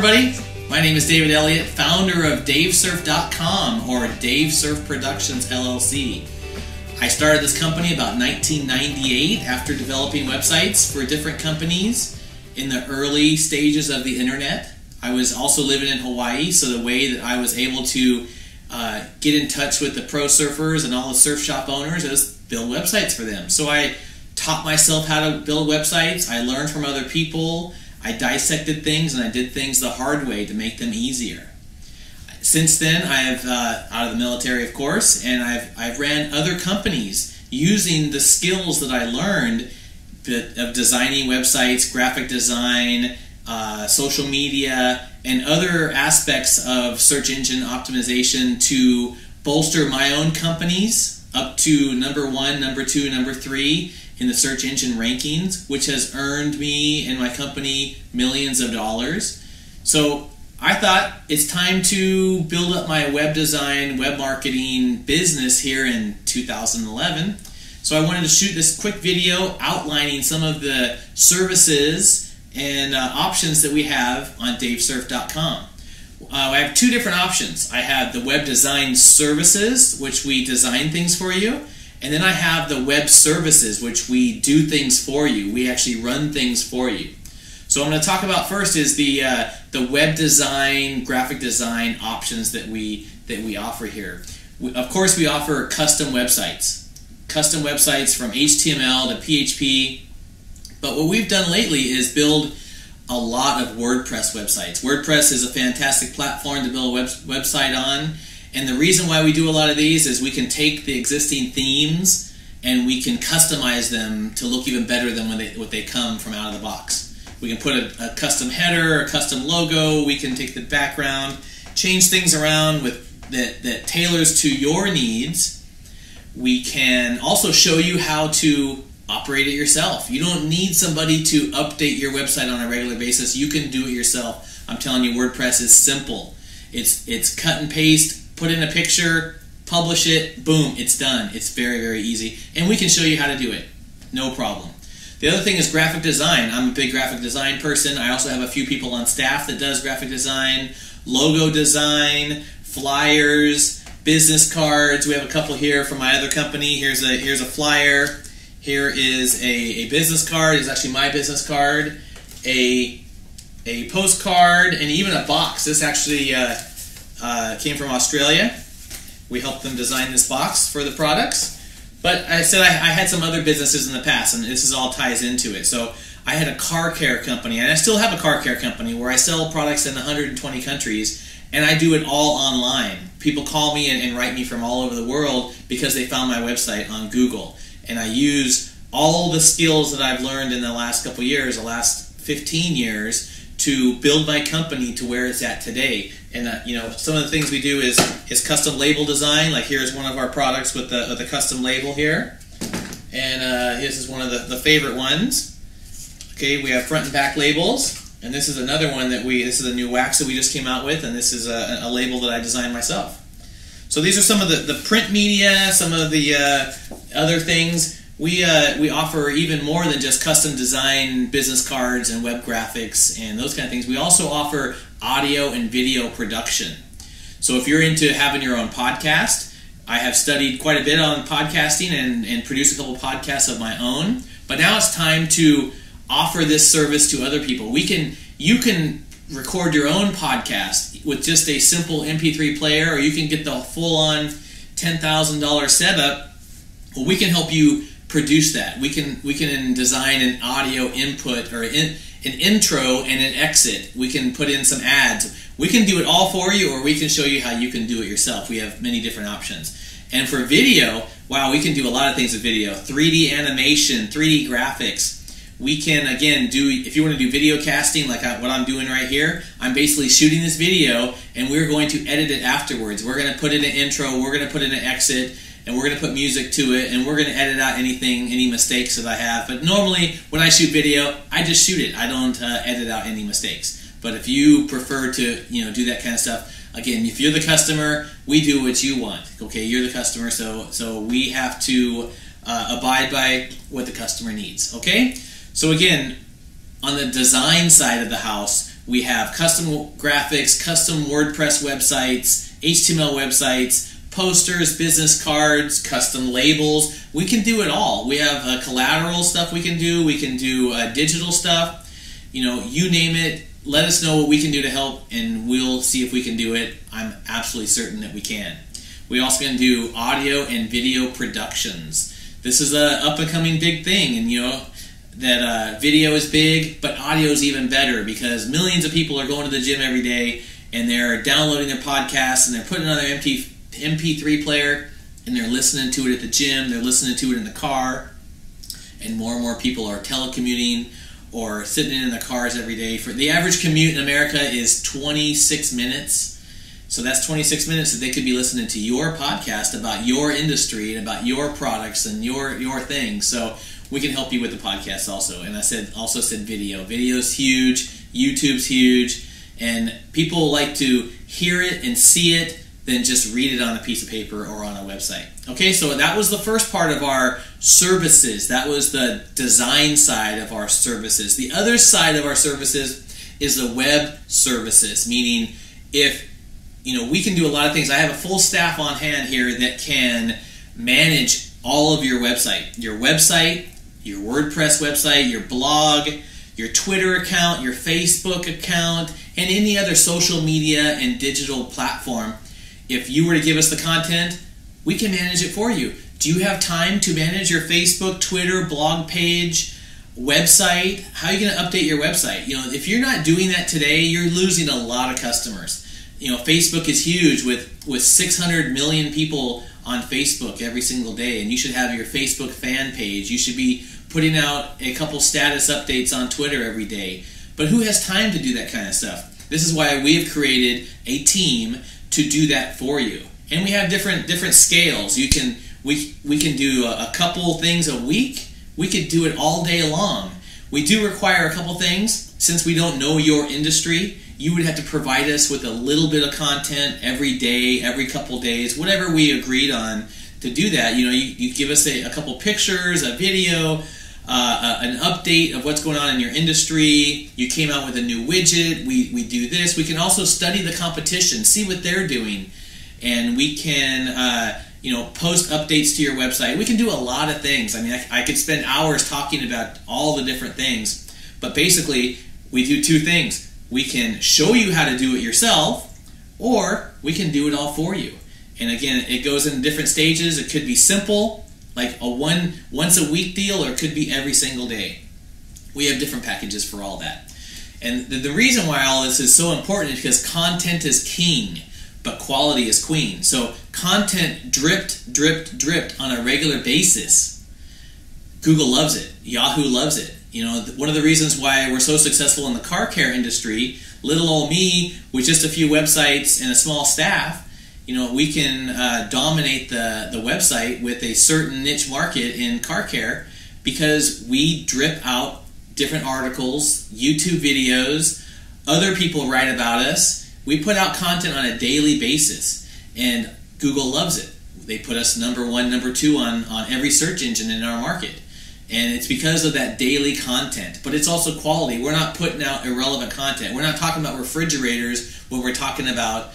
everybody. My name is David Elliott, founder of davesurf.com or Davesurf Productions LLC. I started this company about 1998 after developing websites for different companies in the early stages of the internet. I was also living in Hawaii, so the way that I was able to get in touch with the pro surfers and all the surf shop owners is build websites for them. So I taught myself how to build websites. I learned from other people. I dissected things and I did things the hard way to make them easier. Since then, I have, out of the military of course, and I've ran other companies using the skills that I learned of designing websites, graphic design, social media, and other aspects of search engine optimization to bolster my own companies up to number 1, number 2, number 3 in the search engine rankings, which has earned me and my company millions of dollars. So I thought it's time to build up my web design, web marketing business here in 2011. So I wanted to shoot this quick video outlining some of the services and options that we have on davesurf.com. I have two different options. I have the web design services, which we design things for you, and then I have the web services, which we do things for you. We actually run things for you. So I'm going to talk about first is the web design, graphic design options that we offer here. Of course, we offer custom websites from HTML to PHP. But what we've done lately is build a lot of WordPress websites. WordPress is a fantastic platform to build a website on. And the reason why we do a lot of these is we can take the existing themes and we can customize them to look even better than what they come from out of the box. We can put a custom header, a custom logo. We can take the background, change things around that tailors to your needs. We can also show you how to operate it yourself. You don't need somebody to update your website on a regular basis. You can do it yourself. I'm telling you, WordPress is simple. It's cut and paste, put in a picture, publish it, boom, it's done. It's very, very easy. And we can show you how to do it. No problem. The other thing is graphic design. I'm a big graphic design person. I also have a few people on staff that does graphic design, logo design, flyers, business cards. We have a couple here from my other company. Here's a flyer. Here is a business card. It's actually my business card. A postcard, and even a box. This actually came from Australia. We helped them design this box for the products. But I said I had some other businesses in the past, and this all ties into it. So I had a car care company, and I still have a car care company where I sell products in 120 countries, and I do it all online. People call me and write me from all over the world because they found my website on Google. And I use all the skills that I've learned in the last couple years, the last 15 years, to build my company to where it's at today. And you know, some of the things we do is custom label design. Like here's one of our products with the custom label here, and this is one of the favorite ones. Okay, we have front and back labels, and this is another one that this is a new wax that we just came out with, and this is a label that I designed myself. So these are some of the print media, some of the other things. We offer even more than just custom design business cards and web graphics and those kind of things. We also offer audio and video production. So if you're into having your own podcast, I have studied quite a bit on podcasting and produced a couple podcasts of my own. But now it's time to offer this service to other people. You can record your own podcast with just a simple MP3 player, or you can get the full-on $10,000 setup. Well, we can help you produce that. We can design an audio input or an intro and an exit. We can put in some ads. We can do it all for you, or we can show you how you can do it yourself. We have many different options. And for video, wow, we can do a lot of things with video. 3D animation, 3D graphics. We can, again, if you want to do video casting like what I'm doing right here, I'm basically shooting this video and we're going to edit it afterwards. We're going to put in an intro, we're going to put in an exit, and we're going to put music to it, and we're going to edit out any mistakes that I have. But normally, when I shoot video, I just shoot it. I don't edit out any mistakes. But if you prefer to do that kind of stuff, again, if you're the customer, we do what you want. Okay, you're the customer, so we have to abide by what the customer needs. Okay? So again, on the design side of the house, We have custom graphics, custom WordPress websites, HTML websites, posters, business cards, custom labels. We can do it all. We have collateral stuff we can do. We can do digital stuff. You know, you name it. Let us know what we can do to help, and we'll see if we can do it. I'm absolutely certain that we can. We also can do audio and video productions. This is a up-and-coming big thing, and you know that video is big, but audio is even better because millions of people are going to the gym every day, and they're downloading their podcasts, and they're putting it on their MP3 player, and they're listening to it at the gym, they're listening to it in the car, and more people are telecommuting or sitting in their cars every day. For the average commute in America is 26 minutes. So that's 26 minutes that they could be listening to your podcast about your industry and about your products and your things. So we can help you with the podcast also. And I also said video. Video's huge, YouTube's huge, and people like to hear it and see it than just read it on a piece of paper or on a website. Okay, so that was the first part of our services. That was the design side of our services. The other side of our services is the web services, meaning if we can do a lot of things. I have a full staff on hand here that can manage all of your website, your WordPress website, your blog, your Twitter account, your Facebook account, and any other social media and digital platform. If you were to give us the content, we can manage it for you. Do you have time to manage your Facebook, Twitter, blog page, website? How are you going to update your website? If you're not doing that today, you're losing a lot of customers. Facebook is huge with 600 million people on Facebook every single day, and you should have your Facebook fan page. You should be putting out a couple status updates on Twitter every day. But who has time to do that kind of stuff? This is why we have created a team to do that for you. And we have different scales. We can do a couple things a week. We could do it all day long. We do require a couple things. Since we don't know your industry, you would have to provide us with a little bit of content every day, every couple days, whatever we agreed on to do that. You give us a couple pictures, a video, an update of what's going on in your industry. You came out with a new widget. We do this. We can also study the competition, see what they're doing, and we can post updates to your website. We can do a lot of things. I mean, I could spend hours talking about all the different things, but basically we do two things. We can show you how to do it yourself, or we can do it all for you. And again, it goes in different stages. It could be simple, like a once a week deal, or it could be every single day. We have different packages for all that. And the reason why all this is so important is because content is king, but quality is queen. So content dripped on a regular basis. Google loves it. Yahoo loves it. One of the reasons why we're so successful in the car care industry, little old me with just a few websites and a small staff, we can dominate the website with a certain niche market in car care because we drip out different articles, YouTube videos, other people write about us. We put out content on a daily basis, and Google loves it. They put us number 1, number 2 on every search engine in our market. And it's because of that daily content. But it's also quality. We're not putting out irrelevant content. We're not talking about refrigerators when we're talking about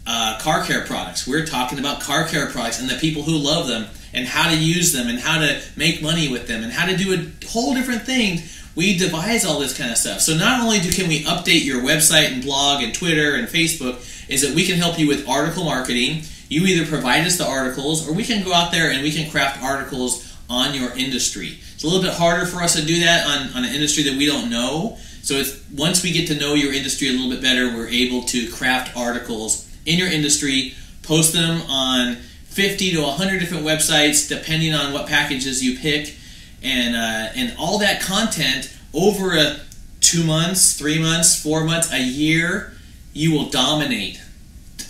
car care products. We're talking about car care products and the people who love them and how to use them and how to make money with them and how to do a whole different thing. We devise all this kind of stuff. So not only can we update your website and blog and Twitter and Facebook, is that we can help you with article marketing. You either provide us the articles, or we can go out there and we can craft articles on your industry. It's a little bit harder for us to do that on an industry that we don't know. So once we get to know your industry a little bit better, we're able to craft articles in your industry, post them on 50 to 100 different websites, depending on what packages you pick, and all that content over 2 months, 3 months, 4 months, a year, you will dominate,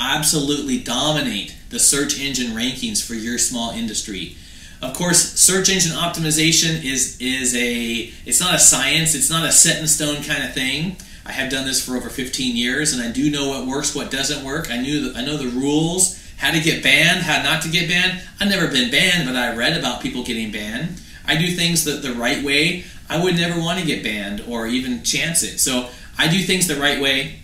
absolutely dominate the search engine rankings for your small industry. Of course, search engine optimization it's not a science, it's not a set in stone kind of thing. I have done this for over 15 years, and I do know what works, what doesn't work. I know the rules, how to get banned, how not to get banned. I've never been banned, but I read about people getting banned. I do things the right way. I would never want to get banned or even chance it. So I do things the right way.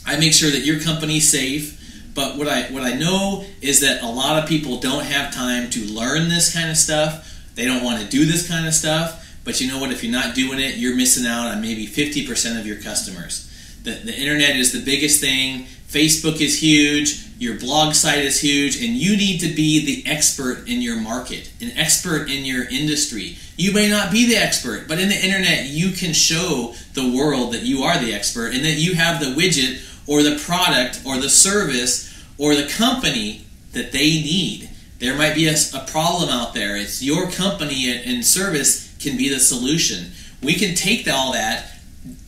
I make sure that your company's safe. But what I know is that a lot of people don't have time to learn this kind of stuff. They don't want to do this kind of stuff. But you know what? If you're not doing it, you're missing out on maybe 50% of your customers. The internet is the biggest thing. Facebook is huge. Your blog site is huge. And you need to be the expert in your market, an expert in your industry. You may not be the expert, but in the internet, you can show the world that you are the expert and that you have the widget or the product or the service or the company that they need. There might be a problem out there. It's your company and service can be the solution. We can take all that,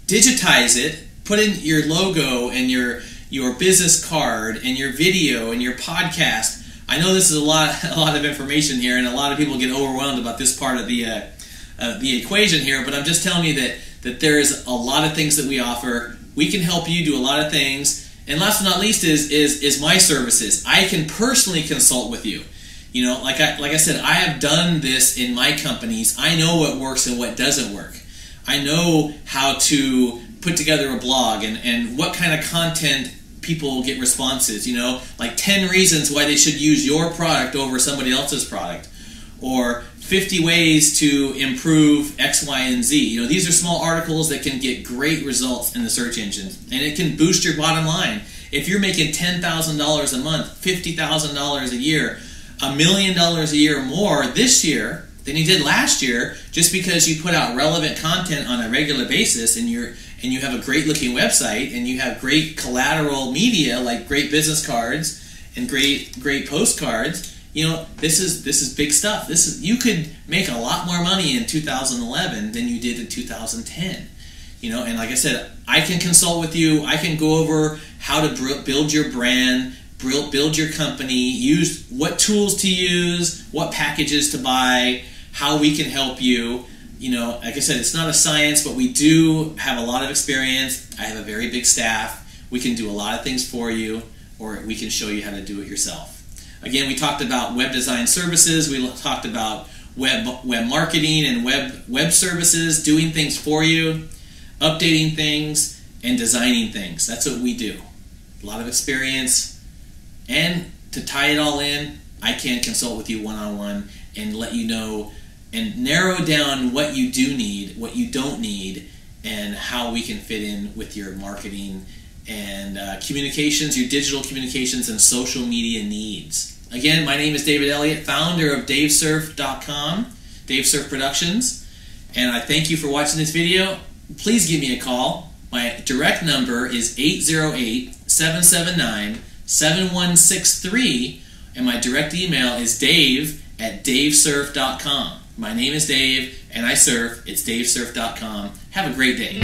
digitize it, put in your logo and your business card and your video and your podcast. I know this is a lot of information here, and a lot of people get overwhelmed about this part of the equation here, but I'm just telling you that there's a lot of things that we offer. We can help you do a lot of things. And last but not least is my services. I can personally consult with you. You know, like I said, I have done this in my companies. I know what works and what doesn't work. I know how to put together a blog and what kind of content people get responses. You know, like 10 reasons why they should use your product over somebody else's product, or 50 ways to improve X, Y, and Z. You know, these are small articles that can get great results in the search engines, and it can boost your bottom line. If you're making $10,000 a month, $50,000 a year, $1 million a year more this year than you did last year, just because you put out relevant content on a regular basis, and you have a great looking website, and you have great collateral media like great business cards and great postcards. You know, this is big stuff. You could make a lot more money in 2011 than you did in 2010. You know, and like I said, I can consult with you. I can go over how to build your brand, build your company, use what tools to use, what packages to buy, how we can help you. You know, like I said, it's not a science, but we do have a lot of experience. I have a very big staff. We can do a lot of things for you, or we can show you how to do it yourself. Again, we talked about web design services. We talked about web marketing and web services, doing things for you, updating things, and designing things. That's what we do. A lot of experience. And to tie it all in, I can consult with you one-on-one and let you know and narrow down what you do need, what you don't need, and how we can fit in with your marketing and communications, your digital communications and social media needs. Again, my name is David Elliott, founder of davesurf.com, DaveSurf Productions, and I thank you for watching this video. Please give me a call. My direct number is 808-779-7163, and my direct email is dave@davesurf.com. My name is Dave, and I surf. It's davesurf.com. Have a great day.